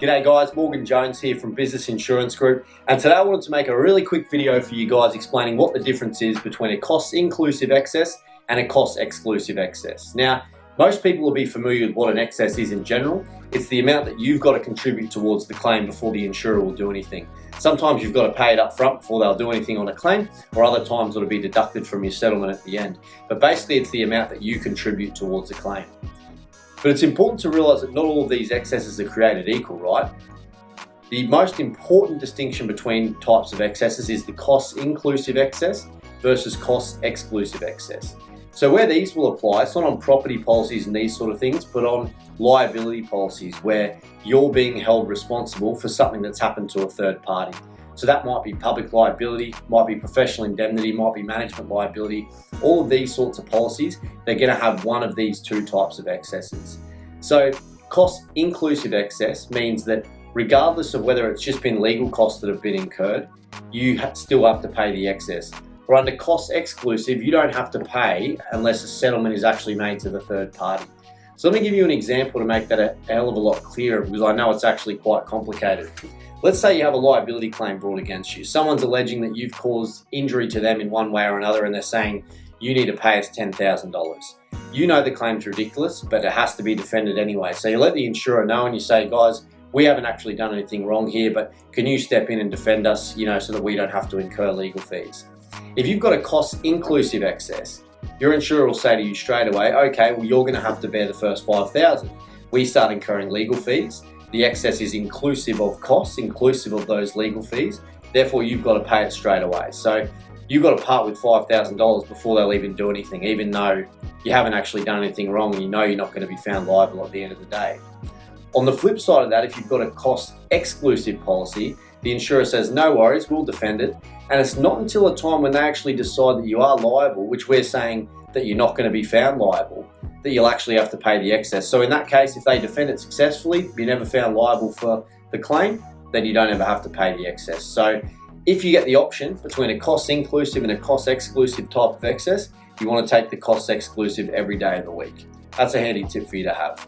G'day guys, Morgan Jones here from Business Insurance Group, and today I wanted to make a really quick video for you guys explaining what the difference is between a cost-inclusive excess and a cost-exclusive excess. Now, most people will be familiar with what an excess is in general. It's the amount that you've got to contribute towards the claim before the insurer will do anything. Sometimes you've got to pay it up front before they'll do anything on a claim, or other times it'll be deducted from your settlement at the end. But basically it's the amount that you contribute towards a claim. But it's important to realise that not all of these excesses are created equal, right? The most important distinction between types of excesses is the cost-inclusive excess versus cost-exclusive excess. So where these will apply, it's not on property policies and these sort of things, but on liability policies where you're being held responsible for something that's happened to a third party. So that might be public liability, might be professional indemnity, might be management liability. All of these sorts of policies, they're going to have one of these two types of excesses. So cost-inclusive excess means that regardless of whether it's just been legal costs that have been incurred, you still have to pay the excess. Or under cost-exclusive, you don't have to pay unless a settlement is actually made to the third party. So let me give you an example to make that a hell of a lot clearer, because I know it's actually quite complicated. Let's say you have a liability claim brought against you. Someone's alleging that you've caused injury to them in one way or another, and they're saying you need to pay us $10,000. You know the claim's ridiculous, but it has to be defended anyway. So you let the insurer know and you say, guys, we haven't actually done anything wrong here, but can you step in and defend us, so that we don't have to incur legal fees? If you've got a cost-inclusive excess, your insurer will say to you straight away, okay, well, you're going to have to bear the first $5,000. We start incurring legal fees. The excess is inclusive of costs, inclusive of those legal fees. Therefore, you've got to pay it straight away. So you've got to part with $5,000 before they'll even do anything, even though you haven't actually done anything wrong and you know you're not going to be found liable at the end of the day. On the flip side of that, if you've got a cost-exclusive policy, the insurer says, no worries, we'll defend it. And it's not until a time when they actually decide that you are liable, which we're saying that you're not going to be found liable, that you'll actually have to pay the excess. So in that case, if they defend it successfully, you're never found liable for the claim, then you don't ever have to pay the excess. So if you get the option between a cost-inclusive and a cost-exclusive type of excess, you want to take the cost-exclusive every day of the week. That's a handy tip for you to have.